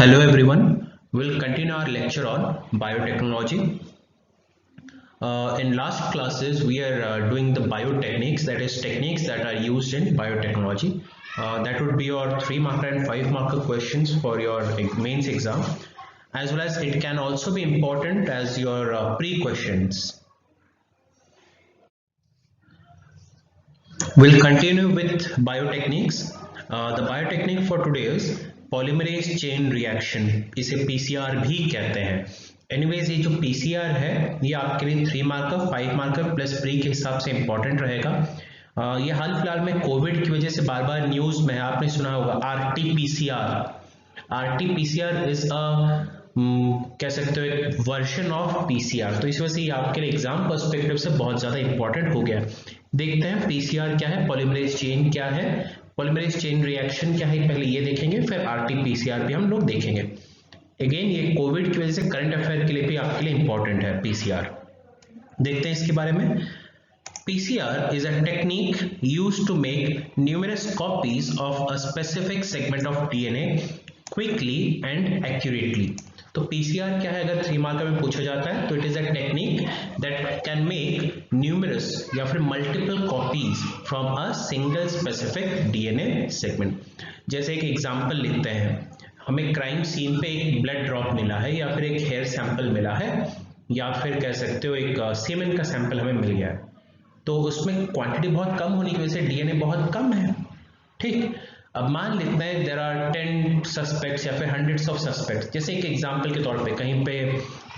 Hello everyone, we'll continue our lecture on biotechnology. In last classes we are doing the biotechniques, that is techniques that are used in biotechnology. That would be your 3 marker and 5 marker questions for your mains exam, as well as it can also be important as your pre-questions. We'll continue with biotechniques. The biotechnique for today is polymerase chain reaction, इसे PCR भी कहते हैं. Anyways ये जो PCR है ये आपके लिए 3 मार्कर 5 मार्कर प्लस प्री के हिसाब से इंपॉर्टेंट रहेगा. ये हाल फिलहाल में कोविड की वजह से बार बार न्यूज में आपने सुना होगा आरटीपीसीआर इज कह सकते हो एक वर्जन ऑफ पीसीआर. तो इस वजह से ये आपके लिए एग्जाम पर्सपेक्टिव से बहुत ज्यादा इंपॉर्टेंट हो गया. देखते हैं पीसीआर क्या है, पॉलीमरेज चेन क्या है, पॉलीमरेज चेन रिएक्शन क्या है, पहले ये देखेंगे, फिर आरटीपीसीआर भी हम लोग देखेंगे. अगेन ये कोविड की वजह से करंट अफेयर के लिए भी आपके लिए इंपॉर्टेंट है पीसीआर. देखते हैं इसके बारे में. PCR is a technique used to make numerous copies of a specific segment of DNA quickly and accurately. तो PCR क्या है अगर 3 मार्कर में पूछा जाता है तो it is a technique that can make numerous या फिर multiple copies from a single specific DNA segment. जैसे एक एग्जांपल लिखते हैं, हमें क्राइम सीन पे एक ब्लड ड्रॉप मिला है या फिर एक हेयर सैंपल मिला है या फिर कह सकते हो एक सीमेन का सैंपल हमें मिल गया है. तो उसमें क्वांटिटी बहुत कम होने की वजह से डीएनए बहुत कम है. ठीक, अब मान लेते हैं देयर आर 10 सस्पेक्ट्स या फिर हंड्रेड्स ऑफ सस्पेक्ट्स. जैसे एक एग्जांपल के तौर पे कहीं पे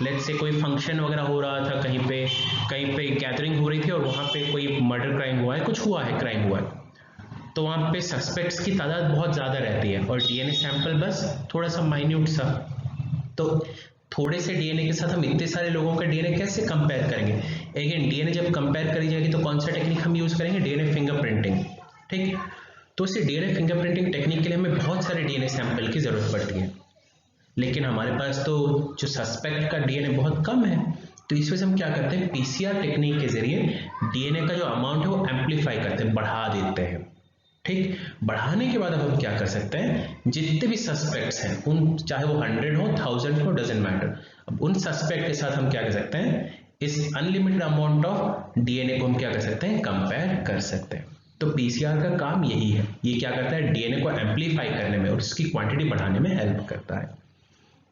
लेट्स से कोई फंक्शन वगैरह हो रहा था, कहीं पे गैदरिंग हो रही थी और वहां पे कोई मर्डर क्राइम हुआ है, कुछ हुआ है, क्राइम हुआ है, तो वहां पे सस्पेक्ट्स की तादाद बहुत ज्यादा रहती है और डीएनए सैंपल बस थोड़ा सा माइन्यूट सा. तो थोड़े से डीएनए के साथ हम इतने सारे लोगों का डीएनए कैसे कंपेयर करेंगे. अगेन डीएनए जब कंपेयर करी जाएगी तो कौन सा टेक्निक हम यूज करेंगे, डीएनए फिंगरप्रिंटिंग. ठीक, तो इसे डीएनए फिंगरप्रिंटिंग टेक्निक के लिए हमें बहुत सारे डीएनए सैंपल की जरूरत पड़ती है, लेकिन हमारे पास तो जो सस्पेक्ट का डीएनए बहुत कम है. तो इस वजह से हम क्या करते हैं, पीसीआर टेक्निक के जरिए डीएनए का जो अमाउंट है वो एम्पलीफाई करते हैं, बढ़ा देते हैं. ठीक, बढ़ाने के बाद अब हम क्या कर सकते हैं, जितने भी सस्पेक्ट्स हैं उन चाहे वो 100 हो 1000 हो डजंट मैटर, अब उन सस्पेक्ट के साथ हम क्या कर सकते हैं, इस अनलिमिटेड अमाउंट ऑफ डीएनए को हम क्या कर सकते हैं, कंपेयर कर सकते हैं. तो पीसीआर का काम यही है, ये क्या करता है, डीएनए को एम्पलीफाई करने में और उसकी क्वांटिटी बढ़ाने में हेल्प करता है.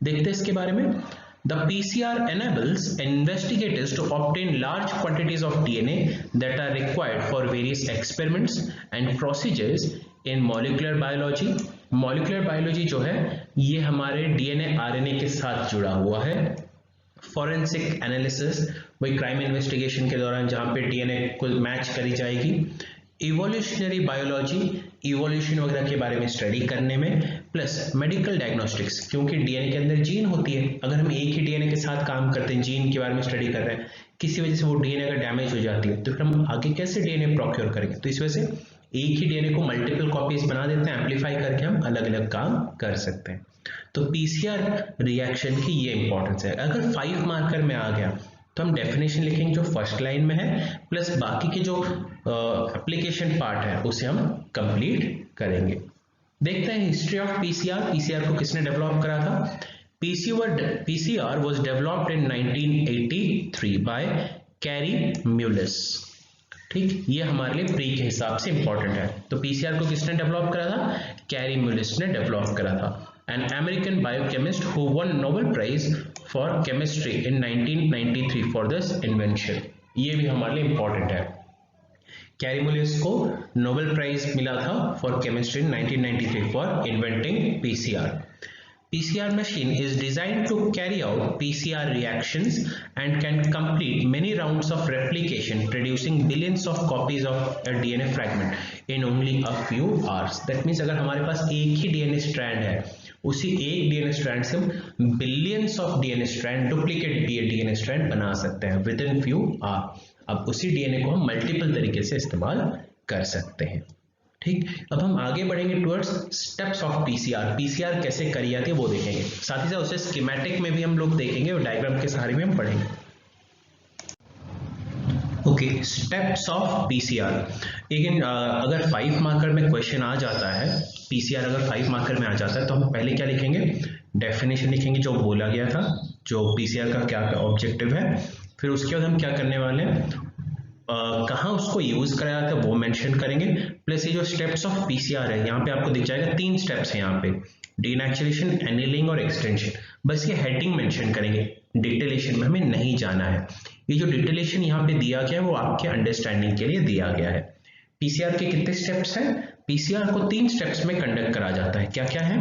देखते हैं इसके बारे में. The PCR enables investigators to obtain large quantities of DNA that are required for various experiments and procedures in molecular biology. Molecular biology जो है ये हमारे DNA RNA के साथ जुड़ा हुआ है. Forensic analysis वही क्राइम इन्वेस्टिगेशन के दौरान जहाँ पे DNA को मैच करी जाएगी. इवोल्यूशनरी बायोलॉजी, इवोल्यूशन वगैरह के बारे में स्टडी करने में, प्लस मेडिकल डायग्नोस्टिक्स, क्योंकि डीएनए के अंदर जीन होती है. अगर हम एक ही डीएनए के साथ काम करते हैं, जीन के बारे में स्टडी कर रहे हैं, किसी वजह से वो डीएनए का डैमेज हो जाती है, तो फिर हम आगे कैसे डीएनए प्रोक्योर करेंगे. तो इस वजह से एक ही डीएनए को मल्टीपल कॉपीज बना देते हैं, एम्पलीफाई करके हम अलग अलग काम कर सकते हैं. तो पीसीआर रिएक्शन की ये इंपॉर्टेंस है. अगर 5 मार्कर में आ गया तो हम डेफिनेशन लिखेंगे जो फर्स्ट लाइन में है, प्लस बाकी के जो एप्लीकेशन पार्ट है उसे हम कंप्लीट करेंगे. देखते हैं हिस्ट्री ऑफ पीसीआर. पीसीआर को किसने डेवलप करा था. PCR was developed in 1983 by Kary Mullis. ठीक, ये हमारे लिए प्री के हिसाब से इंपॉर्टेंट है. तो पीसीआर को किसने डेवलप करा था, कैरी म्यूलिस ने डेवलप करा था. An American biochemist who won Nobel Prize for Chemistry in 1993 for this invention. ये भी हमारे लिए इंपॉर्टेंट है. कैरी म्यूलिस को नोबेल प्राइज मिला था for chemistry in 1993 for inventing PCR. PCR machine is designed to carry out PCR reactions and can complete many rounds of replication, producing billions of copies of a DNA fragment in only a few hours. That means अगर हमारे पास एक ही DNA strand है, उसी एक DNA strand से हम billions of DNA strand, duplicate DNA strand बना सकते हैं विद इन फ्यू आवर. अब उसी डीएनए को हम मल्टीपल तरीके से इस्तेमाल कर सकते हैं. ठीक, अब हम आगे बढ़ेंगे towards steps of PCR. PCR कैसे करी जाती है वो देखेंगे, साथ ही साथ उसे स्कीमेटिक में भी हम लोग देखेंगे और डायग्राम के सहारे भी हम पढ़ेंगे. Okay, steps of PCR. लेकिन अगर 5 मार्कर में क्वेश्चन आ जाता है, पीसीआर अगर 5 मार्कर में आ जाता है, तो हम पहले क्या लिखेंगे? डेफिनेशन लिखेंगे जो बोला गया था, जो पीसीआर का क्या ऑब्जेक्टिव है। फिर उसके बाद हम क्या करने वाले हैं, कहाँ उसको यूज कराया था वो मेंशन करेंगे। प्लस ये जो स्टेप्स ऑफ पीसीआर है, यहाँ पे आपको दिख जाएगा 3 स्टेप्स हैं यहाँ पे, डीनेचुरेशन, एनीलिंग और एक्सटेंशन। बस ये हेडिंग मेंशन करेंगे, डिटेलेशन में हमें नहीं जाना है। ये जो डिटेलेशन यहाँ पे दिया गया है वो आपके अंडरस्टैंडिंग के लिए दिया गया है। पीसीआर के कितने स्टेप्स हैं? पीसीआर को 3 स्टेप्स में कंडक्ट करा जाता है। क्या क्या है?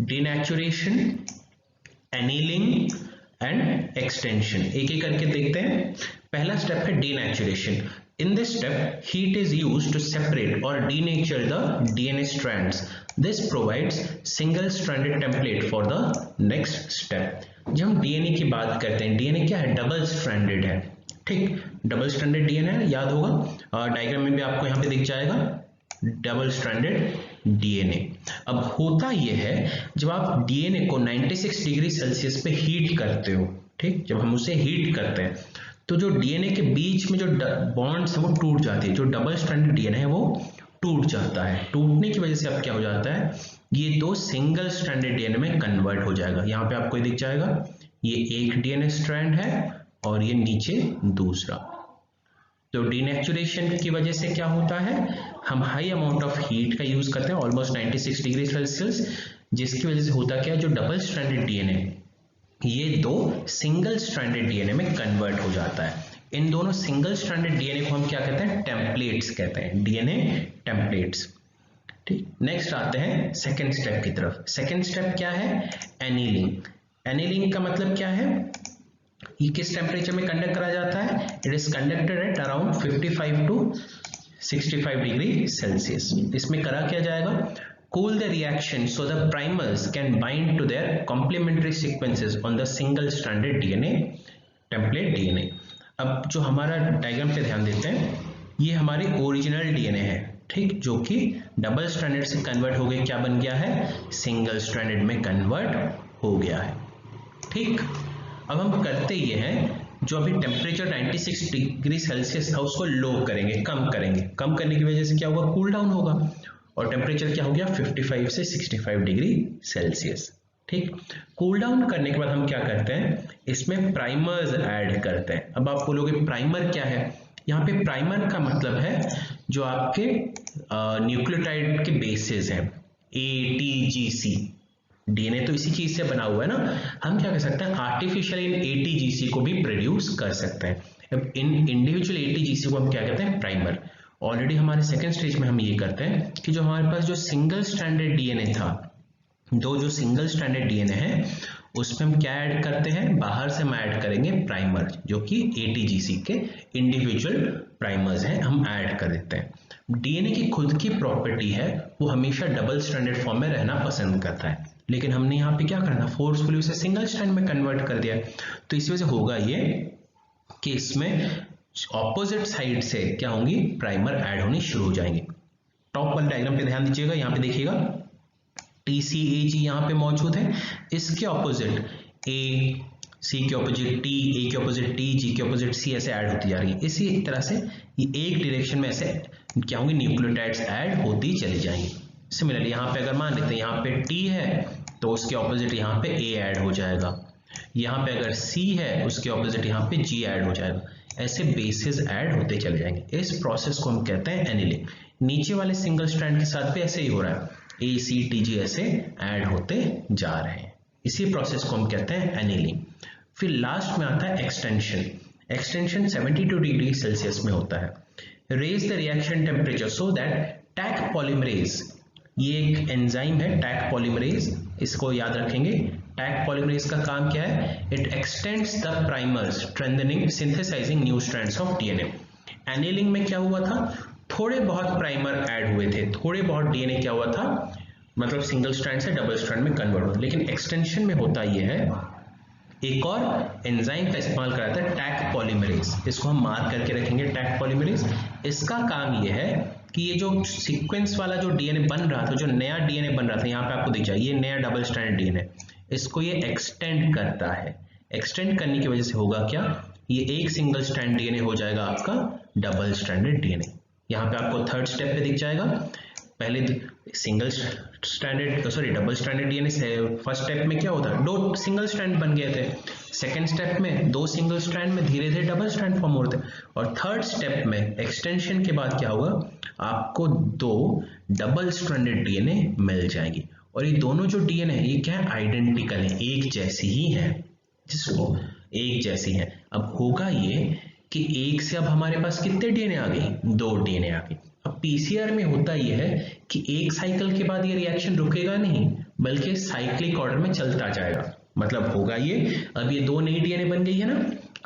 Denaturation, annealing and extension. एक एक करके देखते हैं। पहला स्टेप है denaturation. In this step, heat is used to separate or denature the DNA strands. This provides single-stranded template for the next step. जब हम DNA की बात करते हैं, DNA क्या है? डबल स्ट्रैंडेड है, ठीक? डबल स्ट्रैंडेड DNA है, याद होगा, डायग्राम में भी आपको यहाँ पे दिख जाएगा डबल स्ट्रैंडेड DNA। अब होता यह है, जब आप DNA को 96 डिग्री सेल्सियस पे हीट करते हो, ठीक? जब हम उसे हीट करते हैं तो जो डीएनए के बीच में जो बॉन्ड्स है वो टूट जाती है, जो डबल स्ट्रैंडेड डीएनए है वो टूट जाता है। टूटने की वजह से अब क्या हो जाता है, ये दो सिंगल स्ट्रैंडेड डीएनए में कन्वर्ट हो जाएगा। यहाँ पे आपको दिख जाएगा, ये एक डीएनए स्ट्रैंड है और ये नीचे दूसरा। तो डीनेचुरेशन की वजह से क्या होता है, हम हाई अमाउंट ऑफ हीट का यूज करते हैं, ऑलमोस्ट 96 डिग्री सेल्सियस, जिसकी वजह से होता क्या है, जो डबल स्ट्रैंडेड डीएनए ये दो सिंगल स्ट्रैंडेड डीएनए में कन्वर्ट हो जाता है। इन दोनों सिंगल स्ट्रैंडेड डीएनए को हम क्या कहते हैं? टेम्पलेट्स कहते हैं, डीएनए टेम्पलेट्स, ठीक। नेक्स्ट आते हैं सेकेंड स्टेप की तरफ। सेकेंड स्टेप क्या है? एनीलिंग। एनीलिंग का मतलब क्या है? ये किस टेम्परेचर में कंडक्ट करा जाता है? It is conducted at around 55 to 65 degree Celsius. इसमें करा क्या जाएगा? Cool the reaction so the primers can bind to their complementary sequences on the single-stranded DNA, template DNA। अब जो हमारा डायग्राम पे ध्यान देते हैं, ये हमारी ओरिजिनल DNA है, ठीक, जो कि डबल स्ट्रैंडेड से कन्वर्ट हो गया, क्या बन गया है? सिंगल स्ट्रैंडेड में कन्वर्ट हो गया है, ठीक। अब हम करते ये हैं, जो अभी टेम्परेचर 96 डिग्री सेल्सियस था उसको लो करेंगे, कम करेंगे। कम करने की वजह से क्या होगा? कूल डाउन होगा, और टेम्परेचर क्या हो गया? 55 से 65 डिग्री सेल्सियस, ठीक। कूल डाउन करने के बाद हम क्या करते हैं, इसमें प्राइमर्स ऐड करते हैं। अब आप बोलोगे प्राइमर क्या है? यहाँ पे प्राइमर का मतलब है जो आपके न्यूक्लियोटाइड के बेसिस हैं, ATGC। डीएनए तो इसी चीज से बना हुआ है ना, हम क्या कर सकते हैं? आर्टिफिशियल इन ATGC को भी प्रोड्यूस कर सकते हैं। अब इन इंडिविजुअल ATGC को हम क्या कहते हैं? प्राइमर। ऑलरेडी हमारे सेकेंड स्टेज में हम ये करते हैं कि जो हमारे पास जो सिंगल स्ट्रैंडेड डीएनए था, दो जो सिंगल स्ट्रैंडेड डीएनए है, उसमें हम क्या ऐड करते हैं? बाहर से हम ऐड करेंगे प्राइमर, जो कि ATGC के इंडिविजुअल प्राइमर्स हैं, हम ऐड कर देते हैं। डीएनए की खुद की प्रॉपर्टी है, वो हमेशा डबल स्ट्रैंडेड फॉर्म में रहना पसंद करता है, लेकिन हमने यहाँ पे क्या करना? फोर्सफुली उसे सिंगल स्ट्रैंड में कन्वर्ट कर दिया। तो इसी वजह से होगा ये कि इसमें ऑपोजिट साइड से क्या होंगी? प्राइमर ऐड होनी शुरू हो जाएंगे। टॉप वाले डायग्राम पे ध्यान दीजिएगा, यहाँ पे देखिएगा TCAG यहाँ पे मौजूद है, इसके ऑपोजिट A, C के ऑपोजिट T, A के ऑपोजिट T, G के ऑपोजिट C ऐसे ऐड होती जा रही है। इसी तरह से ये एक डायरेक्शन में ऐसे क्या होंगे? न्यूक्लियोटाइड्स ऐड होती चली जाएंगी। सिमिलरली यहाँ पे अगर मान लेते हैं यहाँ पे T है तो उसके ऑपोजिट यहाँ पे A ऐड हो जाएगा, यहाँ पे अगर C है उसके ऑपोजिट यहाँ पे G ऐड हो जाएगा, ऐसे बेसिस ऐड होते चले जाएंगे। इस प्रोसेस को हम कहते हैं एनीलिंग। नीचे वाले सिंगल स्ट्रैंड के साथ भी ऐसे ही हो रहा है, A, C, T, G ऐसे ऐड होते जा रहे हैं। इसी प्रोसेस को हम कहते हैं एनीलिंग। फिर लास्ट में आता है एक्सटेंशन। एक्सटेंशन 72 डिग्री सेल्सियस में होता है। Raise the reaction temperature so that Taq polymerase, ये एक एंजाइम है टैक पॉलीमरेज, इसको याद रखेंगे। टैक पॉलीमरेज का काम क्या है? It extends the primers, strengthening, synthesising new strands of DNA. Annealing में क्या हुआ था? थोड़े बहुत प्राइमर ऐड हुए थे, थोड़े बहुत डीएनए क्या हुआ था, मतलब सिंगल स्ट्रैंड से डबल स्ट्रैंड में कन्वर्ट हुआ। लेकिन एक्सटेंशन में होता यह है, एक और एंजाइम का इस्तेमाल कराता है टैक पॉलीमरेज, इसको हम मार्क करके रखेंगे टैक पॉलीमरेज। इसका काम यह है कि ये जो सीक्वेंस वाला जो डीएनए बन रहा था, जो नया डीएनए बन रहा था, यहाँ पे आपको दिख जाए ये नया डबल स्ट्रैंडेड डीएनए, इसको ये एक्सटेंड करता है। एक्सटेंड करने की वजह से होगा क्या? ये एक सिंगल स्ट्रैंड डीएनए हो जाएगा आपका डबल स्ट्रैंडेड डीएनए। यहाँ पे आपको थर्ड स्टेप पे दिख जाएगा, पहले single stranded double stranded DNA first step में क्या होता है, दो सिंगल स्ट्रैंड बन गए थे, सेकेंड स्टेप में दो सिंगल स्ट्रैंड में धीरे धीरे डबल स्ट्रैंड फॉर्म होते हैं, और थर्ड स्टेप में एक्सटेंशन के बाद क्या होगा, आपको दो डबल स्ट्रैंडेड डीएनए मिल जाएंगी। और ये दोनों जो डीएनए है ये क्या है, आइडेंटिकल है, एक जैसी ही है, जिसको एक जैसी है। अब होगा ये कि एक से अब हमारे पास कितने डीएनए आ गए, दो डीएनए आ गए। अब पीसीआर में होता यह है कि एक साइकिल के बाद ये रिएक्शन रुकेगा नहीं, बल्कि साइक्लिक ऑर्डर में चलता जाएगा। मतलब होगा ये, अब ये दो नई डीएनए बन गई है ना,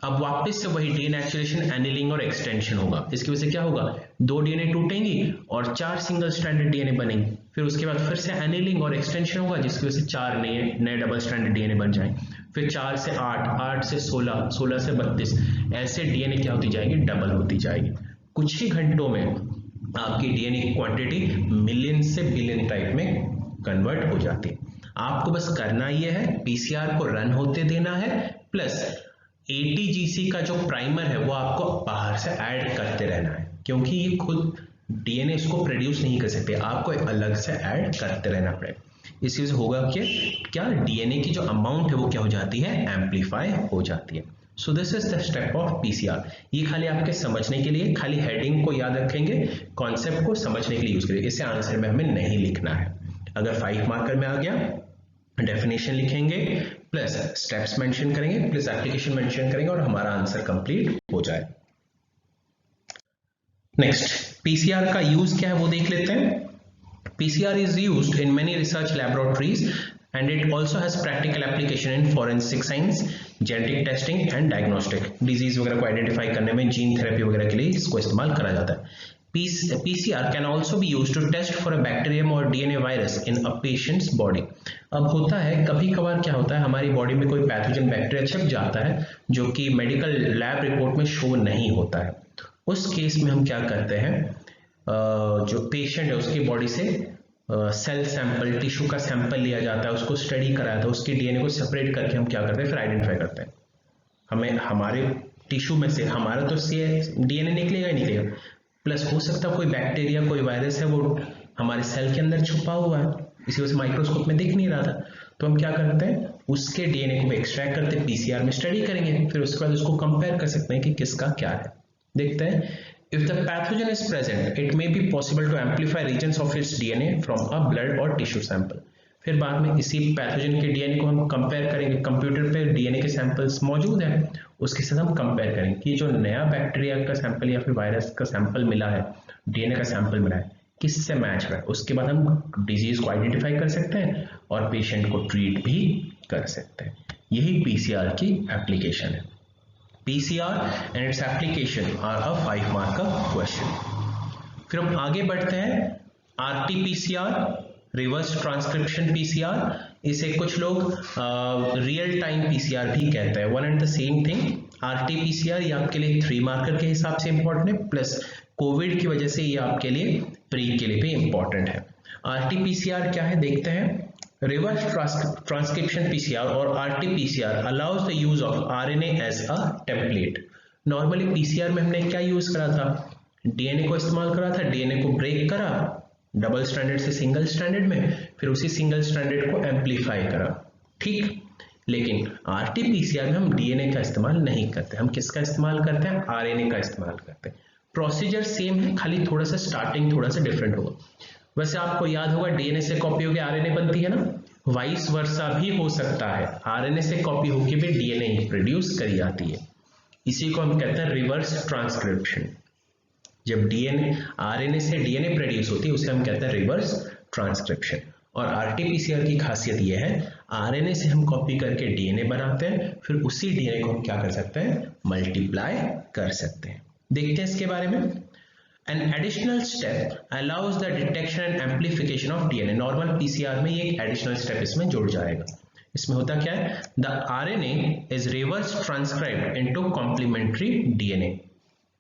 अब वापस से वही डीनेचुरेशन, एनिलिंग और एक्सटेंशन होगा। इसकी वजह से क्या होगा, दो डीएनए टूटेंगी और चार सिंगल स्ट्रैंडेड डीएनए बनेंगे, फिर उसके बाद फिर से एनिलिंग और एक्सटेंशन होगा, जिसकी वजह से चार नए डबल स्ट्रैंडेड डीएनए बन जाएंगे, फिर 4 से 8, 8 से 16, 16 से 32, ऐसे डीएनए क्या होती जाएगी, डबल होती जाएगी। कुछ ही घंटों में आपकी डीएनए की क्वांटिटी मिलियन से बिलियन टाइप में कन्वर्ट हो जाती है। आपको बस करना यह है, पीसीआर को रन होते देना है, प्लस एटीजीसी का जो प्राइमर है वो आपको बाहर से ऐड करते रहना है, क्योंकि ये खुद डीएनए इसको प्रोड्यूस नहीं कर सकते, आपको अलग से ऐड करते रहना पड़ेगा। इसी वजह से होगा कि क्या डीएनए की जो अमाउंट है वो क्या हो जाती है, एम्पलीफाई हो जाती है। So this is the step of PCR. ये खाली आपके समझने के लिए, खाली हेडिंग को याद रखेंगे, कॉन्सेप्ट को समझने के लिए यूज करेंगे, इसे आंसर में हमें नहीं लिखना है। अगर 5 मार्कर में आ गया, डेफिनेशन लिखेंगे, प्लस स्टेप्स मेंशन करेंगे, प्लस एप्लीकेशन मेंशन करेंगे, और हमारा आंसर कंप्लीट हो जाए। नेक्स्ट, पीसीआर का यूज क्या है वो देख लेते हैं। PCR is used in many research laboratories and it also has practical application in forensic science, genetic testing and diagnostic. Disease वगैरह को आइडेंटिफाई करने में, जीन थेरेपी वगैरह के लिए इसको इस्तेमाल करा जाता है। PCR can also be used to test for a bacterium or DNA virus in a patient's body. अब होता है कभी कभार क्या होता है, हमारी बॉडी में कोई पैथोजन बैक्टीरिया छिप जाता है जो कि मेडिकल लैब रिपोर्ट में शो नहीं होता है। उस केस में हम क्या करते हैं, जो पेशेंट है उसकी बॉडी से सेल सैंपल, टिश्यू का सैंपल लिया जाता है, उसको स्टडी कराया था, उसके डीएनए को सेपरेट करके हम क्या करते हैं, फिर आइडेंटिफाई करते हैं। हमें हमारे टिश्यू में से हमारा तो डीएनए निकलेगा ही निकलेगा, प्लस हो सकता है कोई बैक्टीरिया, कोई वायरस है वो हमारे सेल के अंदर छुपा हुआ है, इसी वजह से माइक्रोस्कोप में दिख नहीं रहा था, तो हम क्या करते हैं, उसके डीएनए को एक्सट्रैक्ट करते हैं, पीसीआर में स्टडी करेंगे, फिर उसके बाद उसको कंपेयर कर सकते हैं कि किसका क्या है। देखते हैं, if the pathogen is present, it may be possible to amplify regions of its DNA from a blood or tissue sample. फिर बाद में इसी पैथोजन के डीएनए को हम कंपेयर करेंगे, कंप्यूटर पे डीएनए के सैंपल्स मौजूद हैं, उसके साथ हम कंपेयर करेंगे कि जो नया बैक्टीरिया का सैंपल या फिर वायरस का सैंपल मिला है, डीएनए का सैंपल मिला है, किससे मैच हुआ है। उसके बाद हम डिजीज को आइडेंटिफाई कर सकते हैं और पेशेंट को ट्रीट भी कर सकते हैं। यही पीसीआर की एप्लीकेशन है। PCR and its application are a 5 marker question. फिर हम आगे बढ़ते हैं, RT-PCR, रिवर्स ट्रांसक्रिप्शन PCR, इसे कुछ लोग रियल टाइम PCR भी कहते हैं, one and the same thing. RT-PCR ये आपके लिए 3 मार्कर के हिसाब से इंपॉर्टेंट है, प्लस कोविड की वजह से ये आपके लिए प्री के लिए भी इंपॉर्टेंट है। RT-PCR क्या है देखते हैं। Reverse transcription PCR or RT-PCR allows the use of RNA as a template. Normally PCR में हमने क्या यूज करा था, डीएनए को इस्तेमाल करा था, डीएनए को ब्रेक करा डबल स्ट्रैंडेड से सिंगल स्ट्रैंडेड में, फिर उसी सिंगल स्ट्रैंडेड को एम्पलीफाई करा, ठीक। लेकिन RT-PCR में हम डीएनए का इस्तेमाल नहीं करते, हम किसका इस्तेमाल करते हैं, आरएनए का इस्तेमाल करते हैं। प्रोसीजर सेम है, खाली थोड़ा सा स्टार्टिंग थोड़ा सा डिफरेंट होगा। वैसे आपको याद होगा डीएनए से कॉपी होकर आरएनए बनती है ना, वाइस वर्सा भी हो सकता है, आरएनए से कॉपी होकर भी डीएनए प्रोड्यूस करी जाती है। इसी को हम कहते हैं रिवर्स ट्रांसक्रिप्शन। जब डीएनए आरएनए से डीएनए प्रोड्यूस होती है उसे हम कहते हैं रिवर्स ट्रांसक्रिप्शन। और आरटी-पीसीआर की खासियत यह है, आरएनए से हम कॉपी करके डीएनए बनाते हैं, फिर उसी डीएनए को हम क्या कर सकते हैं, मल्टीप्लाई कर सकते हैं। देखते हैं इसके बारे में। An additional step allows the detection and amplification of DNA. Normal PCR में ये एक एडिशनल स्टेप इसमें जुड़ जाएगा। इसमें होता क्या है, the RNA is reverse transcribed into complementary DNA.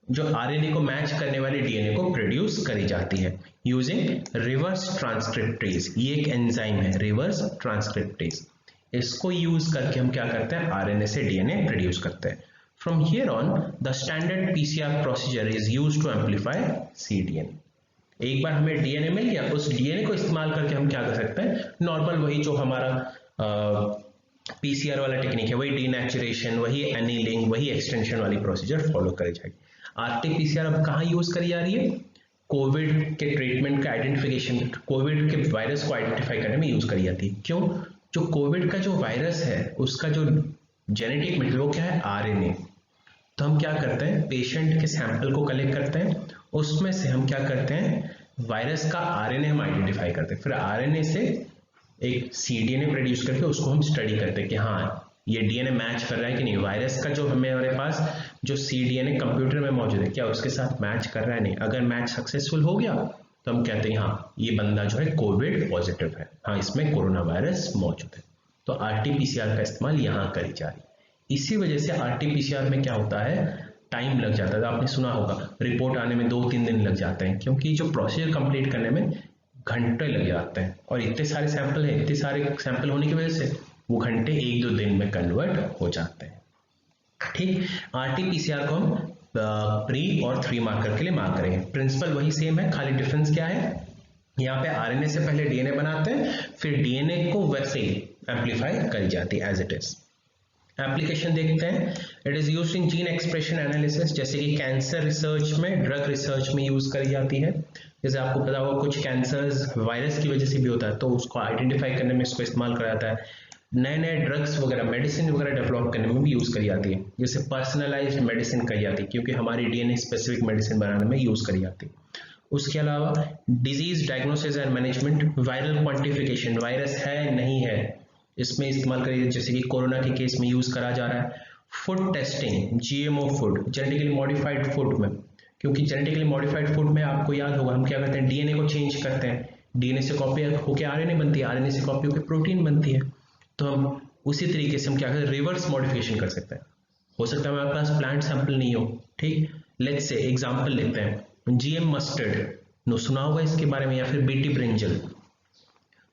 जो आरएनए को मैच करने वाले डीएनए को प्रोड्यूस करी जाती है यूजिंग रिवर्स ट्रांसक्रिप्टेज। ये एक एंजाइम है रिवर्स ट्रांसक्रिप्टेज, इसको यूज करके हम क्या करते हैं, आरएनए से डीएनए प्रोड्यूस करते हैं। From here on, the standard PCR procedure is used to amplify cDNA. एक बार हमें डीएनए मिल गया, उस डीएनए को इस्तेमाल करके हम क्या कर सकते हैं, नॉर्मल वही जो हमारा पीसीआर वाला टेक्निक है, वही डीनेचुरेशन, वही एनीलिंग, वही एक्सटेंशन वाली प्रोसीजर फॉलो करी जाएगी। आरटी-पीसीआर अब कहाँ यूज करी जा रही है, कोविड के ट्रीटमेंट का आइडेंटिफिकेशन, कोविड के वायरस को आइडेंटिफाई करने में यूज करी जाती है। क्यों, जो कोविड का जो वायरस है उसका जो जेनेटिक मटेरियल वो क्या है, आरएनए। तो हम क्या करते हैं, पेशेंट के सैंपल को कलेक्ट करते हैं, उसमें से हम क्या करते हैं, वायरस का आरएनए हम आइडेंटिफाई करते हैं, फिर आरएनए से एक सीडीएनए प्रोड्यूस करके उसको हम स्टडी करते हैं कि हाँ ये डीएनए मैच कर रहा है कि नहीं, वायरस का जो हमारे पास जो सीडीएनए कंप्यूटर में मौजूद है क्या उसके साथ मैच कर रहा है, नहीं। अगर मैच सक्सेसफुल हो गया तो हम कहते हैं हाँ ये बंदा जो है कोविड पॉजिटिव है, हाँ इसमें कोरोना वायरस मौजूद है। तो आरटी-पीसीआर का इस्तेमाल यहाँ करी जा रही है। इसी वजह से आरटी-पीसीआर में क्या होता है, टाइम लग जाता है। आपने सुना होगा रिपोर्ट आने में 2-3 दिन लग जाते हैं, क्योंकि जो प्रोसीजर कंप्लीट करने में घंटे लग जाते हैं, और इतने सारे सैंपल हैं, इतने सारे सैंपल होने की वजह से वो घंटे 1-2 दिन में कन्वर्ट हो जाते हैं। ठीक, आरटी-पीसीआर को हम प्री और 3 मार्कर के लिए मार्क करेंगे। प्रिंसिपल वही सेम है, खाली डिफरेंस क्या है, यहाँ पे आरएनए से पहले डीएनए बनाते हैं, फिर डीएनए को वैसे ही एम्पलीफाई करी जाती है एज इट इज। एप्लीकेशन देखते हैं, it is used in gene expression analysis, जैसे कि कैंसर रिसर्च में, ड्रग रिसर्च में यूज करी जाती है। जैसे आपको पता होगा कुछ कैंसर्स वायरस की वजह से भी होता है, तो उसको आइडेंटिफाई करने में इसको इस्तेमाल करा जाता है। नए नए ड्रग्स वगैरह, मेडिसिन वगैरह डेवलप करने में भी यूज करी जाती है, जैसे पर्सनलाइज्ड मेडिसिन करी जाती है, क्योंकि हमारी डीएनए स्पेसिफिक मेडिसिन बनाने में यूज करी जाती है। उसके अलावा disease diagnosis and management, viral quantification, virus है नहीं है इसमें इस्तेमाल करिए, जैसे कि कोरोना के केस में यूज करा जा रहा है। Food testing, GMO food, genetically modified food में, क्योंकि जेनेटिकली मॉडिफाइड फूड में आपको याद होगा हम क्या करते हैं, डीएनए को चेंज करते हैं, डीएनए से कॉपी होकर आरएनए बनती है, आरएनए से कॉपी होकर प्रोटीन बनती है। तो हम उसी तरीके से हम क्या करते हैं, रिवर्स मॉडिफिकेशन कर सकते हैं। हो सकता है हमारे पास प्लांट सैंपल नहीं हो, ठीक, लेट्स से एग्जांपल लेते हैं, जीएम मस्टर्ड, नो सुना होगा इसके बारे में, या फिर बीटी ब्रिंजल।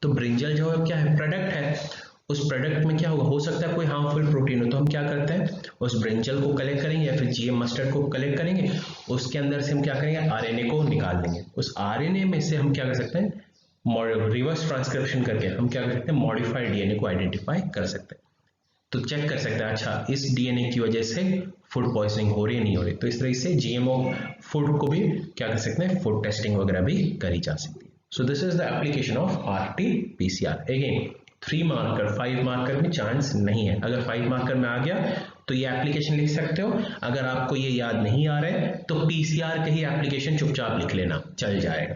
तो ब्रिंजल जो है क्या है, प्रोडक्ट है, उस प्रोडक्ट में क्या होगा, हो सकता है कोई हार्मफुल प्रोटीन हो, तो हम क्या करते हैं उस ब्रिंजल को कलेक्ट करेंगे या फिर जीएम मस्टर्ड को कलेक्ट करेंगे, उसके अंदर से हम क्या करेंगे, आरएनए को निकाल देंगे। उस आरएनए में से हम क्या कर सकते हैं, रिवर्स ट्रांसक्रिप्शन करके हम क्या कर सकते हैं, मॉडिफाइड डीएनए को आइडेंटिफाई कर सकते हैं। तो चेक कर सकते हैं अच्छा इस डीएनए की वजह से फूड पॉइजनिंग हो रही है नहीं हो रही। तो इस तरह से जीएमओ फूड को भी क्या कर सकते हैं, फूड टेस्टिंग वगैरह भी करी जा सकती है। So this is the application of RT-PCR. Again 3 marker, 5 marker में चांस नहीं है। अगर 5 मार्कर में आ गया तो ये एप्लीकेशन लिख सकते हो। अगर आपको ये याद नहीं आ रहा है तो पीसीआर का ही एप्लीकेशन चुपचाप लिख लेना, चल जाएगा।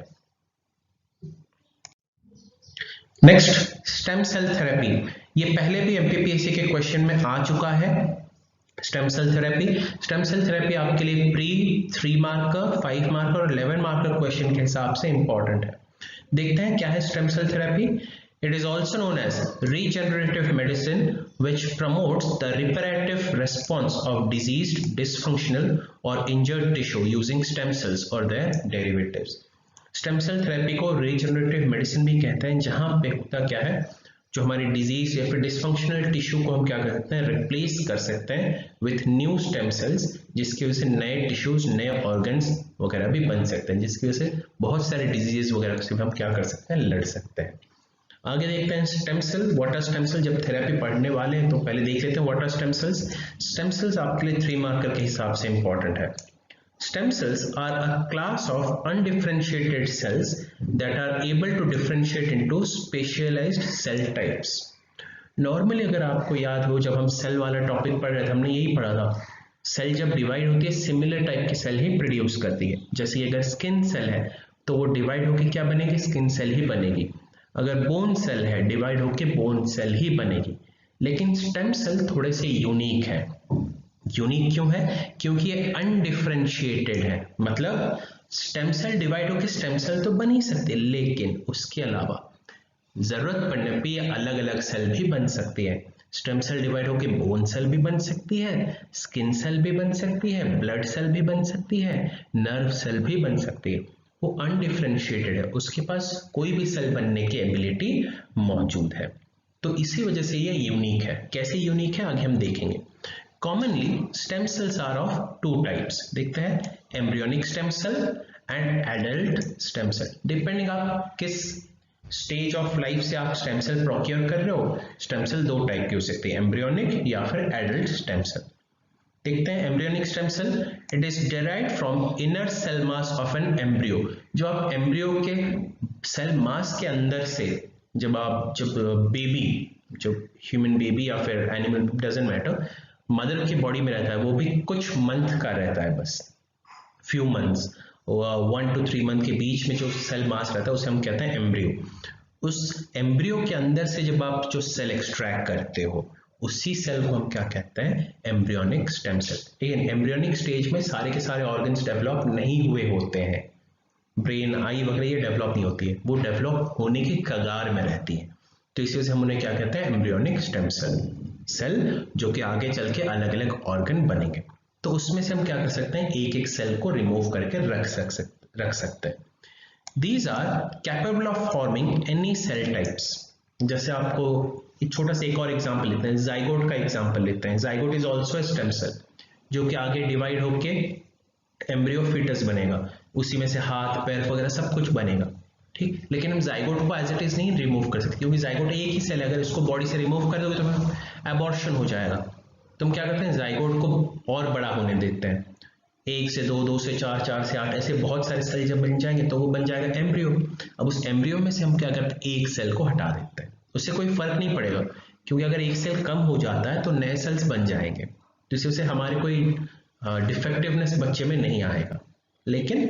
Next, stem cell therapy. ये पहले भी एमपीपीएससी के क्वेश्चन में आ चुका है। स्टेम सेल थेरेपी आपके लिए प्री 3 मार्कर, 5 मार्कर और 11 मार्कर क्वेश्चन के हिसाब से इंपॉर्टेंट है। देखते हैं क्या है stem cell therapy. It is also known as regenerative medicine, which promotes the reparative response of diseased, dysfunctional or injured tissue using stem cells or their derivatives. Stem cell therapy को regenerative medicine भी कहते हैं, जहां पे होता क्या है, जो हमारी डिजीज या फिर डिस्फंक्शनल टिश्यू को हम क्या कर सकते हैं, रिप्लेस कर सकते हैं विथ न्यू स्टेम सेल्स, जिसकी वजह से नए टिश्यूज, नए ऑर्गन्स वगैरह भी बन सकते हैं, जिसकी वजह से बहुत सारे डिजीजेस वगैरह से हम क्या कर सकते हैं, लड़ सकते हैं। आगे देखते हैं stem cell, what are stem cell. जब थेरेपी पढ़ने वाले हैं तो पहले देख लेते हैं what are stem cells. Stem cells आपके लिए 3 मार्कर के हिसाब से इंपॉर्टेंट है। Stem cells are a class of undifferentiated cells that are able to differentiate into specialized cell types. Normally अगर आपको याद हो, जब हम सेल वाला टॉपिक पढ़ रहे थे हमने यही पढ़ा था, सेल जब डिवाइड होती है सिमिलर टाइप की सेल ही प्रोड्यूस करती है। जैसे अगर स्किन सेल है तो वो डिवाइड होकर क्या बनेगी, स्किन सेल ही बनेगी। अगर बोन सेल है डिवाइड होकर बोन सेल ही बनेगी। लेकिन स्टेम सेल थोड़े से यूनिक है। यूनिक क्यों है, क्योंकि ये अनडिफरेंशिएटेड है। मतलब स्टेम सेल डिवाइड होकर स्टेम सेल तो बन ही सकते, लेकिन उसके अलावा जरूरत पड़ने पे ये अलग अलग सेल भी बन सकती है। स्टेम सेल डिवाइड होकर बोन सेल भी बन सकती है, स्किन सेल भी बन सकती है, ब्लड सेल भी बन सकती है, नर्व सेल भी बन सकती है। वो अनडिफरेंशिएटेड है, उसके पास कोई भी सेल बनने की एबिलिटी मौजूद है। तो इसी वजह से ये यूनिक है। कैसे यूनिक है आगे हम देखेंगे। Commonly stem cells are of two types, देखते हैं embryonic stem cell and adult stem cell. Depending आप किस स्टेज ऑफ लाइफ से आप स्टेम सेल प्रोक्योर कर रहे हो, स्टेम सेल दो टाइप की हो सकती है, एम्ब्रियोनिक या फिर एडल्ट स्टेम सेल। देखते हैं embryonic stem cell, it is derived from inner cell mass of an embryo. जो आप एम्ब्रियो के सेल मास के अंदर से जब बेबी, जो ह्यूमन बेबी या फिर एनिमल डजंट मैटर, मदर की बॉडी में रहता है, वो भी कुछ मंथ का रहता है, बस फ्यू मंथ्स, 1 to 3 मंथ के बीच में जो सेल मास रहता है उसे हम कहते हैं एम्ब्रियो। उस एम्ब्रियो के अंदर से जब आप जो सेल एक्सट्रैक्ट करते हो उसी सेल को हम क्या कहते हैं, एम्ब्रियोनिक स्टेम सेल। लेकिन एम्ब्रियोनिक स्टेज में सारे के सारे ऑर्गन्स डेवलप नहीं हुए होते हैं, ब्रेन, आई वगैरह ये डेवलप नहीं होती है, वो डेवलप होने की कगार में रहती है। तो इसी वजह से हम उन्हें क्या कहते हैं, एम्ब्रियोनिक स्टेम सेल, सेल जो कि आगे चल के अलग अलग ऑर्गन बनेंगे। तो उसमें से हम क्या कर सकते हैं, एक एक सेल को रिमूव करके रख सकते हैं। These are capable of forming any cell types. जैसे आपको एक छोटा सा एक और एग्जांपल लेते हैं, जाइगोट का एग्जांपल लेते हैं। Zygote is also a stem cell जो कि आगे डिवाइड होके एम्ब्रियो फीटस बनेगा, उसी में से हाथ पैर वगैरह सब कुछ बनेगा, ठीक। लेकिन हम जाइगोट को एज इट इज नहीं रिमूव कर सकते, क्योंकि जाइगोट एक ही सेल है, अगर इसको बॉडी से रिमूव कर दोगे तो एबॉर्शन हो जाएगा। तो हम क्या करते हैं, जाइगोट को और बड़ा होने देते हैं, 1 से 2, 2 से 4, 4 से 8, ऐसे बहुत सारे सेल जब बन जाएंगे तो वो बन जाएगा एम्ब्रियो। अब उस एम्ब्रियो में से हम क्या करते हैं, एक सेल को हटा देते हैं, उससे कोई फर्क नहीं पड़ेगा, क्योंकि अगर एक सेल कम हो जाता है तो नए सेल्स बन जाएंगे, तो इससे हमारे कोई डिफेक्टिवनेस बच्चे में नहीं आएगा। लेकिन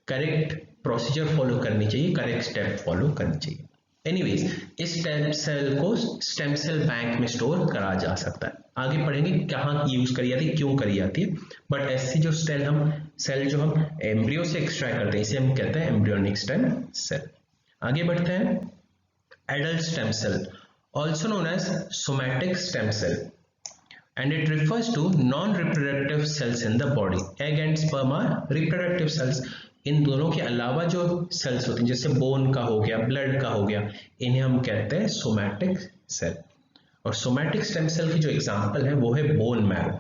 करेक्ट प्रोसीजर फॉलो करनी चाहिए, करेक्ट स्टेप फॉलो करनी चाहिए। एनीवेज, इस स्टेम सेल को स्टेम सेल बैंक में स्टोर करा जा सकता है। आगे पढ़ेंगे कहाँ यूज करी जाती है, क्यों करी जाती है, बट ऐसी जो सेल जो हम एम्ब्रियो से एक्सट्रैक्ट करते हैं इसे हम कहते हैं एम्ब्रियोनिक स्टेम सेल। आगे बढ़ते हैं, adult stem cell also known as somatic stem cell, and it refers to non-reproductive cells in the body. Egg and sperm are reproductive cells. इन दोनों के अलावा जो सेल्स होती हैं, जैसे बोन का हो गया, ब्लड का हो गया, इन्हें हम कहते हैं सोमैटिक सेल। और सोमैटिक स्टेम सेल की जो एग्जांपल है वो है बोन मैरो,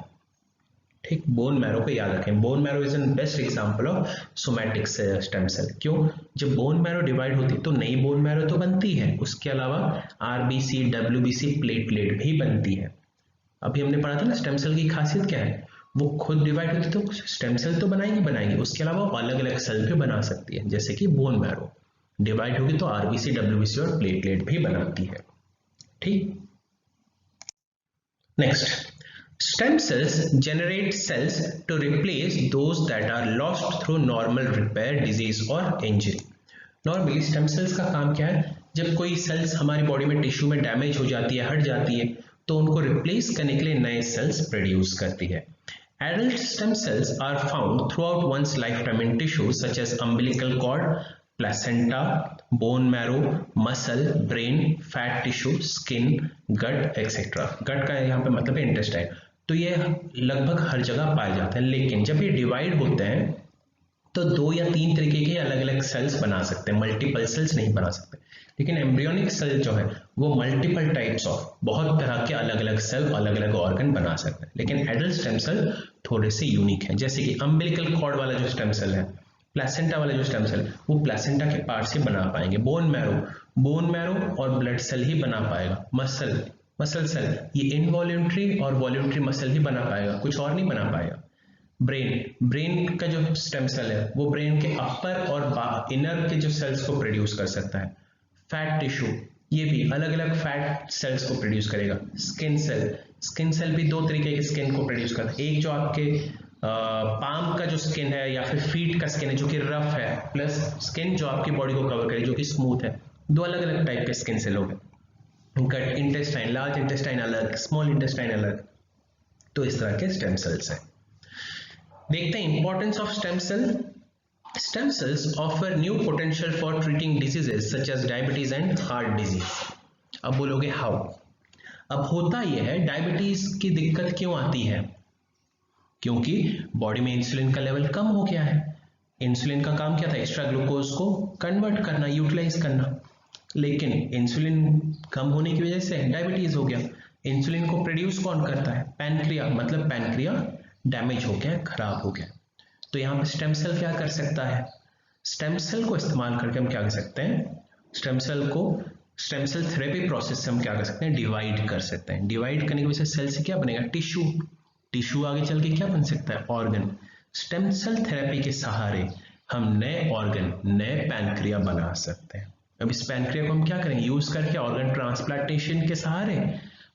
ठीक। बोन मैरो को याद रखें, bone marrow is an best example of somatic stem cell. क्यों, जब बोन मैरो डिवाइड होती है तो नई बोन मैरो तो बनती है, उसके अलावा आरबीसी, डब्ल्यूबीसी, प्लेटलेट भी बनती है। अभी हमने पढ़ा था ना स्टेम सेल की खासियत क्या है, वो खुद डिवाइड होती है तो स्टेम सेल तो बनाएगी, उसके अलावा अलग अलग सेल भी बना सकती है। जैसे कि बोन मैरो डिवाइड होगी तो आरबीसी, डब्ल्यूबीसी और प्लेटलेट भी बनाती है, ठीक। Next, stem cells generate cells to replace those that are lost through normal repair, disease or injury. Normally stem cells का काम क्या है, जब कोई सेल्स हमारी बॉडी में टिश्यू में डैमेज हो जाती है, हट जाती है, तो उनको रिप्लेस करने के लिए नए सेल्स प्रोड्यूस करती है। Adult stem cells are found throughout one's lifetime in tissues such as umbilical cord, placenta, bone marrow, muscle, brain, fat tissue, skin, gut, etc. gut का यहाँ पे मतलब है इंटेस्टाइन। तो ये लगभग हर जगह पाए जाते हैं, लेकिन जब ये डिवाइड होते हैं तो 2 या 3 तरीके के अलग अलग सेल्स बना सकते हैं, मल्टीपल सेल्स नहीं बना सकते। लेकिन एम्ब्रियोनिक सेल जो है वो मल्टीपल टाइप्स ऑफ, बहुत तरह के अलग अलग सेल, अलग अलग ऑर्गन बना सकते हैं। लेकिन एडल्ट स्टेम सेल थोड़े से यूनिक है, जैसे कि अम्बिलिकल कॉर्ड वाला जो स्टेम सेल है, प्लेसेंटा वाला जो स्टेम सेल, वो प्लेसेंटा के पार्ट से बना पाएंगे। बोन मैरो और ब्लड सेल ही बना पाएगा। मसल सेल ये इनवॉल्यूंटरी और वॉल्यूंटरी मसल ही बना पाएगा, कुछ और नहीं बना पाएगा। ब्रेन का जो स्टेम सेल है वो ब्रेन के अपर और इनर के जो सेल्स को प्रोड्यूस कर सकता है। फैट टिश्यू ये भी अलग अलग फैट सेल्स को प्रोड्यूस करेगा। स्किन सेल भी 2 तरीके के स्किन को प्रोड्यूस करता है, एक जो आपके पाम का जो स्किन है या फिर फीट का स्किन है जो कि रफ है, प्लस स्किन जो आपकी बॉडी को कवर करे जो कि स्मूथ है। 2 अलग अलग टाइप के स्किन सेल हो गए। गट इंटेस्टाइन, लार्ज इंटेस्टाइन अलग, स्मॉल इंटेस्टाइन अलग, तो इस तरह के स्टेम सेल्स हैं। देखते हैं importance of stem cell. Stem cells offer new potential for treating diseases such as diabetes and heart disease. अब बोलोगे हाउ, अब होता यह है, डायबिटीज की दिक्कत क्यों आती है, क्योंकि बॉडी में इंसुलिन का लेवल कम हो गया है। इंसुलिन का काम क्या था, एक्स्ट्रा ग्लूकोज को कन्वर्ट करना, यूटिलाइज करना, लेकिन इंसुलिन कम होने की वजह से डायबिटीज हो गया। इंसुलिन को प्रोड्यूस कौन करता है? पैनक्रिया, मतलब पैनक्रिया डैमेज हो गया, खराब हो गया। तो यहाँ पे स्टेम सेल क्या कर सकता है? स्टेम सेल को इस्तेमाल करके हम क्या कर सकते हैं? स्टेम सेल थेरेपी प्रोसेस से हम क्या कर सकते हैं? डिवाइड कर सकते हैं। डिवाइड करने की वजह से सेल से क्या बनेगा? टिश्यू। टिश्यू आगे चल के क्या बन सकता है? ऑर्गन। स्टेम सेल थेरेपी के सहारे हम नए ऑर्गन, नए पैनक्रिया बना सकते हैं। अब इस पैनक्रिया को हम क्या करेंगे? यूज करके ऑर्गन ट्रांसप्लांटेशन के सहारे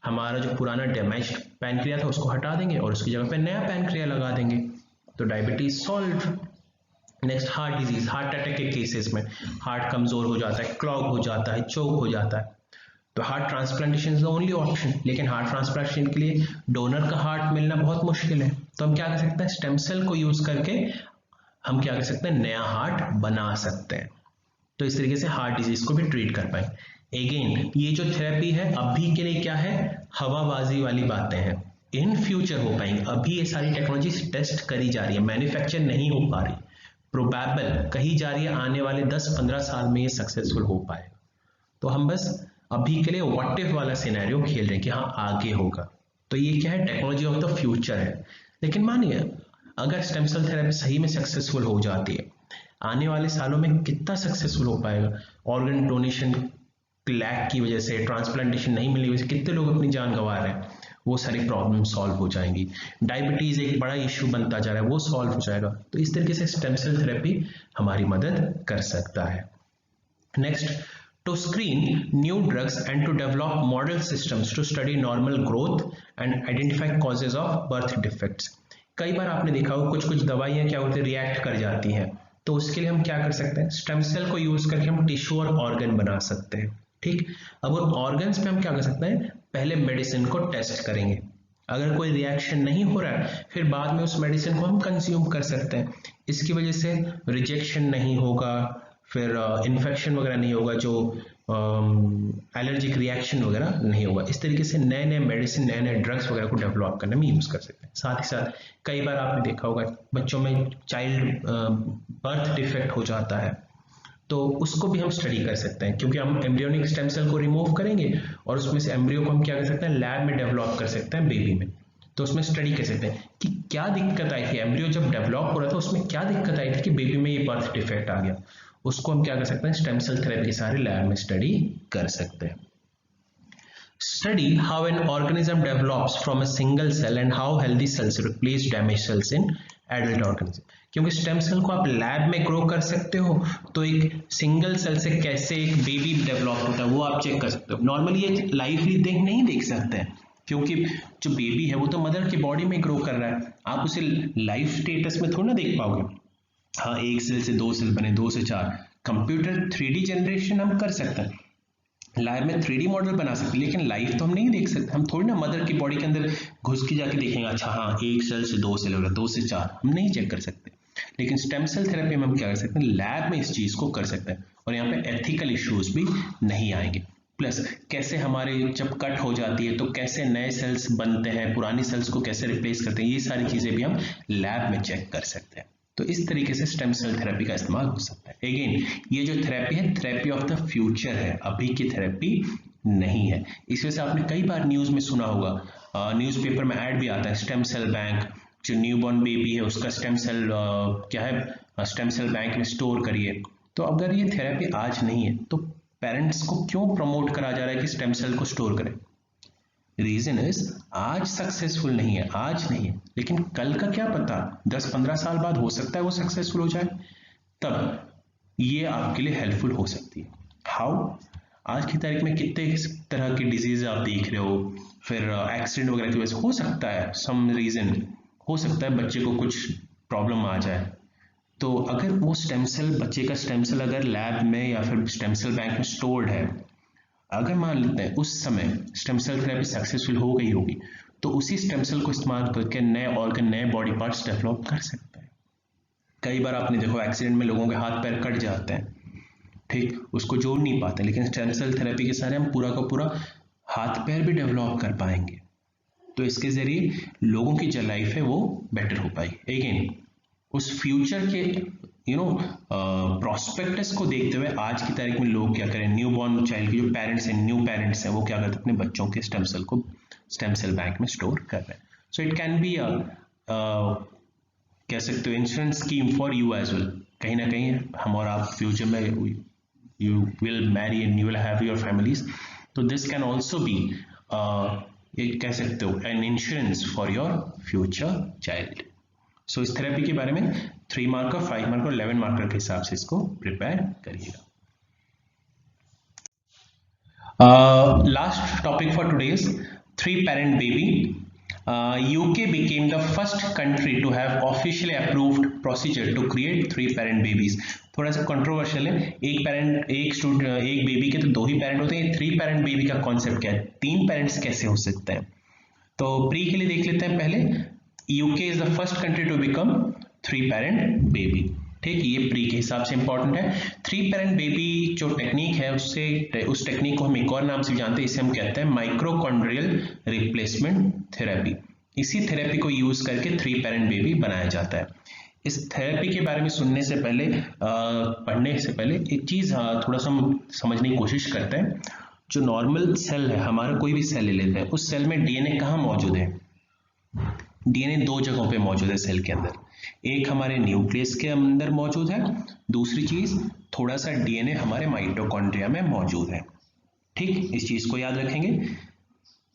हमारा जो पुराना डैमेज्ड पैनक्रिया था उसको हटा देंगे और उसकी जगह पे नया पैनक्रिया लगा देंगे। तो diabetes solve. Next heart disease, heart attack के केसेस में हार्ट कमजोर हो जाता है, क्लॉग हो जाता है, चोक हो जाता है, तो heart transplantation is the only option. लेकिन हार्ट ट्रांसप्लांटेशन के लिए डोनर का हार्ट मिलना बहुत मुश्किल है, तो हम क्या कर सकते हैं? स्टेम सेल को यूज करके हम क्या कर सकते हैं? नया हार्ट बना सकते हैं। तो इस तरीके से हार्ट डिजीज को भी ट्रीट कर पाए। अगेन ये जो थेरेपी है अभी के लिए क्या है? हवाबाजी वाली बातें हैं, इन फ्यूचर हो पाएंगे। अभी ये सारी टेक्नोलॉजी टेस्ट करी जा रही है, मैन्युफैक्चर नहीं हो पा रही, प्रोबेबल कही जा रही है आने वाले 10-15 साल में ये सक्सेसफुल हो पाएगा। तो हम बस अभी के लिए व्हाट इफ वाला सिनेरियो खेल रहे हैं कि हाँ आगे होगा। तो ये क्या है? टेक्नोलॉजी ऑफ द फ्यूचर है। लेकिन मानिए अगर स्टेम सेल थेरेपी सही में सक्सेसफुल हो जाती है, आने वाले सालों में कितना सक्सेसफुल हो पाएगा? ऑर्गन डोनेशन लैक की वजह से, ट्रांसप्लांटेशन नहीं मिलने की वजह से कितने लोग अपनी जान गंवा रहे हैं, वो सारी प्रॉब्लम सॉल्व हो जाएंगी। डायबिटीज एक बड़ा इश्यू बनता जा रहा है, वो सॉल्व हो जाएगा। तो इस तरीके से स्टेम सेल थेरेपी हमारी मदद कर सकता है। Next, to screen new drugs and to develop model systems to study normal growth and identify causes of birth defects। कई बार आपने देखा हो कुछ दवाइयां क्या होती है? रिएक्ट कर जाती हैं, तो उसके लिए हम क्या कर सकते हैं? स्टेम सेल को यूज करके हम टिश्यू और ऑर्गन बना सकते हैं। ठीक, अब उन ऑर्गन्स पे हम क्या कर सकते हैं? पहले मेडिसिन को टेस्ट करेंगे, अगर कोई रिएक्शन नहीं हो रहा है फिर बाद में उस मेडिसिन को हम कंज्यूम कर सकते हैं। इसकी वजह से रिजेक्शन नहीं होगा, फिर इन्फेक्शन वगैरह नहीं होगा, जो एलर्जिक रिएक्शन वगैरह नहीं होगा। इस तरीके से नए नए मेडिसिन, नए नए ड्रग्स वगैरह को डेवलप करने में यूज कर सकते हैं। साथ ही साथ कई बार आपने देखा होगा बच्चों में चाइल्ड बर्थ डिफेक्ट हो जाता है, तो उसको भी हम स्टडी कर सकते हैं, क्योंकि हम एम्ब्रियोनिक स्टेम सेल को रिमूव करेंगे और उसमें से एम्ब्रियो को हम क्या कर सकते हैं? लैब में डेवलप कर सकते हैं बेबी में। तो उसमें स्टडी कर सकते हैं कि क्या दिक्कत आई थी, एम्ब्रियो जब डेवलप हो रहा था उसमें क्या दिक्कत आई थी कि बेबी में ये बर्थ डिफेक्ट आ गया। उसको हम क्या कर सकते हैं? स्टेम सेल थेरेपी के सारे लैब में स्टडी कर सकते हैं। Study how an organism develops from a single cell and how healthy cells replace damaged cells in adult organism। क्योंकि स्टेम सेल को आप लैब में ग्रो कर सकते हो, तो एक सिंगल सेल से कैसे एक बेबी डेवलप होता है वो आप चेक कर सकते हो। नॉर्मली ये लाइवली नहीं देख सकते हैं, क्योंकि जो बेबी है वो तो मदर की बॉडी में ग्रो कर रहा है, आप उसे लाइव स्टेटस में थोड़ा ना देख पाओगे। हाँ, एक सेल से 2 सेल बने, 2 से 4, कंप्यूटर 3D जनरेशन हम कर सकते हैं, लाइव में 3D मॉडल बना सकते हैं, लेकिन लाइव तो हम नहीं देख सकते। हम थोड़ी ना मदर की बॉडी के अंदर घुस के जाके देखेंगे, अच्छा हाँ एक सेल से 2 सेल हो रहा, 2 से 4, हम नहीं चेक कर सकते। लेकिन स्टेम सेल थेरेपी में हम क्या कर सकते हैं? लैब में इस चीज को कर सकते हैं और यहाँ पे एथिकल इश्यूज भी नहीं आएंगे। प्लस कैसे हमारे जब कट हो जाती है तो कैसे नए सेल्स बनते हैं, पुरानी सेल्स को कैसे रिप्लेस करते हैं, ये सारी चीजें भी हम लैब में चेक कर सकते हैं। तो इस तरीके से स्टेम सेल थेरेपी का इस्तेमाल हो सकता है। अगेन ये जो थेरेपी है, थेरेपी ऑफ द फ्यूचर है, अभी की थेरेपी नहीं है। इस वजह से आपने कई बार न्यूज में सुना होगा, न्यूज़पेपर में ऐड भी आता है, स्टेम सेल बैंक, जो न्यूबॉर्न बेबी है उसका स्टेम सेल क्या है, स्टेम सेल बैंक में स्टोर करिए। तो अगर ये थेरेपी आज नहीं है तो पेरेंट्स को क्यों प्रमोट करा जा रहा है कि स्टेम सेल को स्टोर करें? रीजन इज आज सक्सेसफुल नहीं है, आज नहीं है, लेकिन कल का क्या पता, 10-15 साल बाद हो सकता है वो सक्सेसफुल हो जाए, तब ये आपके लिए हेल्पफुल हो सकती है। हाउ? आज की तारीख में कितने तरह की डिजीज आप देख रहे हो, फिर एक्सीडेंट वगैरह की वजह से हो सकता है, सम रीजन हो सकता है बच्चे को कुछ प्रॉब्लम आ जाए। तो अगर वो स्टेम सेल, बच्चे का स्टेम सेल अगर लैब में या फिर स्टेम सेल बैंक में स्टोर्ड है, अगर मान लेते हैं उस समय स्टेम सेल थेरेपी सक्सेसफुल हो गई होगी, तो उसी स्टेम सेल को इस्तेमाल करके नए ऑर्गन, नए बॉडी पार्ट्स डेवलप कर सकते हैं। कई बार आपने देखो एक्सीडेंट में लोगों के हाथ पैर कट जाते हैं, ठीक, उसको जोड़ नहीं पाते, लेकिन स्टेम सेल थेरेपी के सारे हम पूरा का पूरा हाथ पैर भी डेवलप कर पाएंगे। तो इसके जरिए लोगों की जो लाइफ है वो बेटर हो पाएगी। अगेन उस फ्यूचर के प्रोस्पेक्टस को देखते हुए आज की तारीख में लोग क्या करें, न्यू बॉर्न चाइल्ड के जो पेरेंट्स हैं, न्यू पेरेंट्स हैं, वो क्या करते हैं, अपने बच्चों के स्टेम सेल बैंक में स्टोर कर रहे हैं. सो इट कैन बी कह सकते हो insurance scheme for you as well. कहीं ना कहीं हम और आप फ्यूचर में you will marry and you will have your families, तो दिस कैन ऑल्सो बी एक कह सकते हो an insurance for your future child. So इस थेरेपी के बारे में 3 मार्कर, 5 मार्कर, 11 मार्कर के हिसाब से इसको प्रिपेयर करिएगा. Last topic for today is 3-parent baby. UK became the first country to have officially approved procedure to create 3-parent babies. थोड़ा सा कंट्रोवर्शियल है, एक बेबी के तो 2 ही पेरेंट होते हैं. 3-parent बेबी का कॉन्सेप्ट क्या है, 3 पेरेंट्स कैसे हो सकते हैं. तो प्री के लिए देख लेते हैं पहले. UK is the first country to become 3-parent baby. ठीक, ये प्री के हिसाब से इंपॉर्टेंट है. 3-parent बेबी जो टेक्निक है उस टेक्निक को हम एक और नाम से जानते हैं, इसे हम कहते हैं माइक्रोकॉन्ड्रियल रिप्लेसमेंट थेरेपी. इसी थेरेपी को यूज करके 3-parent बेबी बनाया जाता है. इस थेरेपी के बारे में सुनने से पहले पढ़ने से पहले एक चीज थोड़ा सा हम समझने की कोशिश करते हैं. जो नॉर्मल सेल है, हमारा कोई भी सेल ले लेते हैं, उस सेल में डीएनए कहाँ मौजूद है. डीएनए 2 जगहों पे मौजूद है सेल के अंदर. एक हमारे न्यूक्लियस के अंदर मौजूद है, दूसरी चीज थोड़ा सा डीएनए हमारे माइटोकॉन्ड्रिया में मौजूद है. ठीक, इस चीज को याद रखेंगे.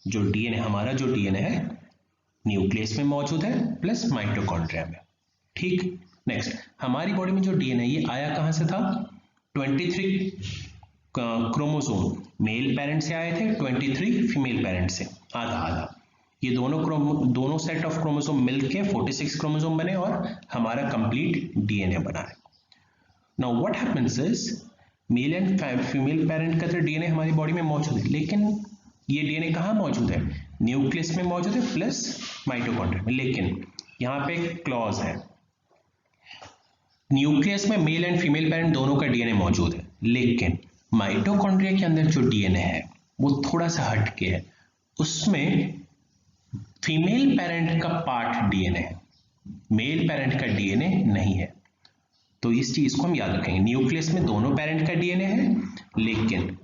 जो डीएनए है न्यूक्लियस में मौजूद है प्लस माइटोकॉन्ड्रिया में. ठीक, नेक्स्ट हमारी बॉडी में जो डीएनए ये आया कहां से था, 23 क्रोमोसोम मेल पेरेंट से आए थे, 23 फीमेल पेरेंट से, आधा आधा. ये दोनों सेट ऑफ क्रोमोसोम मिलके 46 क्रोमोसोम बने और हमारा कंप्लीट डीएनए बना है. Now what happens is male and female parent का तो डीएनए हमारी बॉडी में मौजूद है, लेकिन ये डीएनए कहाँ मौजूद है, न्यूक्लियस में मौजूद है प्लस माइटोकॉन्ड्रिया में. लेकिन यहाँ पे एक क्लॉज है, न्यूक्लियस में मेल एंड फीमेल पेरेंट दोनों का डीएनए मौजूद है, लेकिन माइटोकॉन्ड्रिया के अंदर जो डीएनए है वो थोड़ा सा हटके है. उसमें फीमेल पेरेंट का पार्ट डीएनए है, मेल पेरेंट का डीएनए नहीं है. तो इस चीज को हम याद रखेंगे. न्यूक्लियस में दोनों पेरेंट का डीएनए है, लेकिन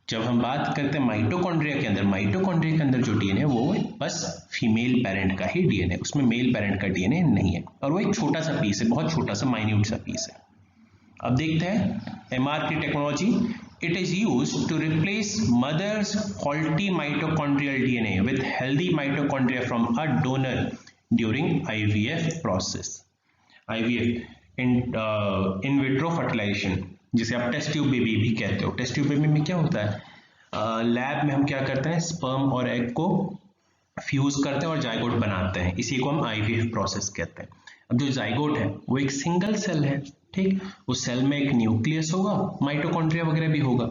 जब हम बात करते हैं माइटोकॉन्ड्रिया के अंदर जो डीएनए है वो बस फीमेल पेरेंट का ही डीएनए, उसमें मेल पेरेंट का डीएनए नहीं है. और वो एक छोटा सा पीस है, बहुत छोटा सा माइन्यूट सा पीस है. अब देखते हैं एमआर की technology. It is used to replace mother's faulty mitochondrial DNA with healthy mitochondria from a donor during IVF process. IVF in vitro fertilization, जिसे आप टेस्ट ट्यूब बेबी भी कहते हो. टेस्ट ट्यूब बेबी में क्या होता है, लैब में हम क्या करते हैं, स्पर्म और एग को फ्यूज करते हैं और जाइगोट बनाते हैं, इसी को हम IVF प्रोसेस कहते हैं. अब जो जाइगोट है वो एक सिंगल सेल है. ठीक, उस सेल में एक न्यूक्लियस होगा, माइटोकॉन्ड्रिया वगैरह भी होगा.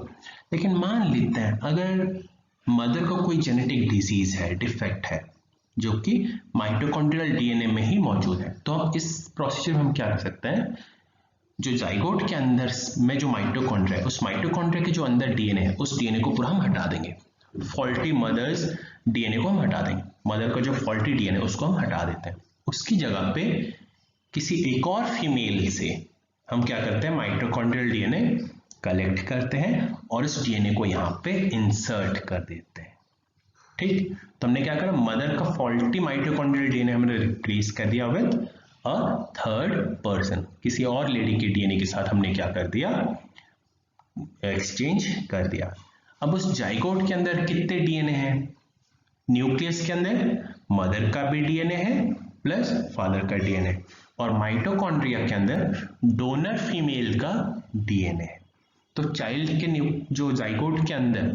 लेकिन मान लेते हैं अगर मदर को कोई जेनेटिक डिजीज है, डिफेक्ट है, जो कि माइटोकॉन्ड्रियल डीएनए में ही मौजूद है, तो हम इस प्रोसीजर में हम क्या कर सकते हैं, जो जाइगोट के अंदर में जो माइटोकॉन्ड्रिया है, उस माइटोकॉन्ड्रिया के जो अंदर डीएनए है, उस डीएनए को पूरा हम हटा देंगे. फॉल्टी मदर्स डीएनए को हम हटा देंगे. मदर का जो फॉल्टी डीएनए उसको हम हटा देते हैं. उसकी जगह पे किसी एक और फीमेल से हम क्या करते हैं, माइटोकॉन्ड्रियल डीएनए कलेक्ट करते हैं और इस डीएनए को यहाँ पे इंसर्ट कर देते हैं. ठीक, तो हमने क्या करा, मदर का फॉल्टी माइटोकॉन्ड्रियल डीएनए हमने रिप्लेस कर दिया विद अ थर्ड पर्सन, किसी और लेडी के डीएनए के साथ हमने क्या कर दिया, एक्सचेंज कर दिया. अब उस जाइगोट के अंदर कितने डीएनए हैं, न्यूक्लियस के अंदर मदर का भी डीएनए है प्लस फादर का डीएनए, और माइटोकॉन्ड्रिया के अंदर डोनर फीमेल का डीएनए है. तो चाइल्ड के जो जाइगोट के अंदर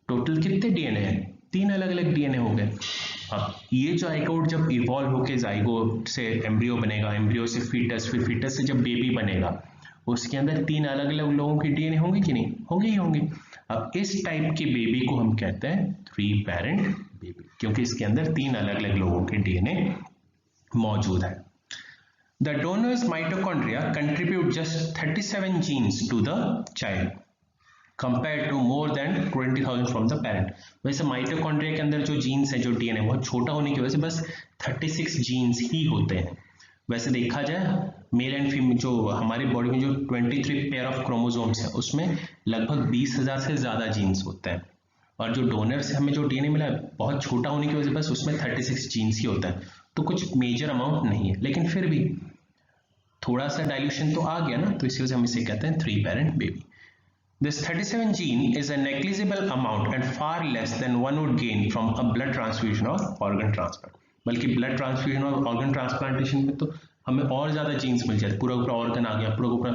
टोटल कितने डीएनए हैं, 3 अलग अलग डीएनए हो गए. अब ये जाइगोट जब इवॉल्व होके जाइगोट से एम्ब्रियो बनेगा, एम्ब्रियो से फीटस, फिर फीटस से जब बेबी बनेगा, उसके अंदर 3 अलग अलग लोगों के डीएनए होंगे कि नहीं, होंगे ही होंगे. अब इस टाइप के बेबी को हम कहते हैं 3-parent बेबी, क्योंकि इसके अंदर 3 अलग अलग लोगों के डीएनए मौजूद है. The donor's mitochondria contribute just 37 genes to the child compared to more than 20,000 from the parent. वैसे माइटोकॉन्ड्रिया के अंदर जो जीन्स है, जो डीएनए बहुत छोटा होने की वजह से बस 36 जीन्स ही होते हैं. वैसे देखा जाए मेल एंड फीमेल जो हमारी बॉडी में जो 23 पेयर ऑफ क्रोमोसोम्स है उसमें लगभग 20,000 से ज्यादा जीन्स होते हैं, और जो डोनर से हमें जो डीएनए मिला है बहुत छोटा होने की वजह से बस उसमें 36 जीन्स ही होता है, तो कुछ मेजर अमाउंट नहीं है, लेकिन फिर भी थोड़ा सा डाइल्यूशन तो आ गया ना, तो इसी वजह से हम इसे कहते हैं 3 parent baby. This 37 gene is a negligible amount and far less than one would gain from a blood transfusion or organ transplant. बल्कि ब्लड ट्रांसफ्यूजन और ऑर्गन ट्रांसप्लांटेशन में तो हमें और ज्यादा जीन्स मिल जाते, पूरा पूरा ऑर्गन आ गया, पूरा पूरा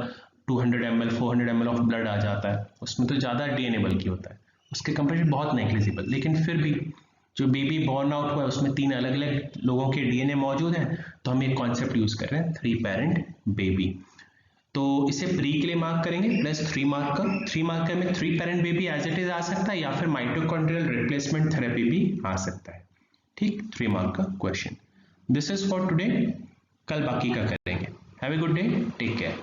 200 ml 400 ml ऑफ ब्लड आ जाता है, उसमें तो ज्यादा डीएनए बल्कि होता है, उसके कंपेरिजन बहुत नेग्लिजिबल। लेकिन फिर भी जो बेबी बॉर्न आउट हुआ है उसमें 3 अलग अलग लोगों के डीएनए मौजूद हैं, तो हम एक कॉन्सेप्ट यूज कर रहे हैं 3 पेरेंट बेबी। तो इसे प्री के लिए मार्क करेंगे प्लस 3 मार्कर, 3 मार्कर में 3 parent baby as it is आ सकता है या फिर माइटोकॉन्ड्रियल रिप्लेसमेंट थेरेपी भी आ सकता है। ठीक, 3 मार्क का question. This is for today, कल बाकी का करेंगे। Have a good day, take care.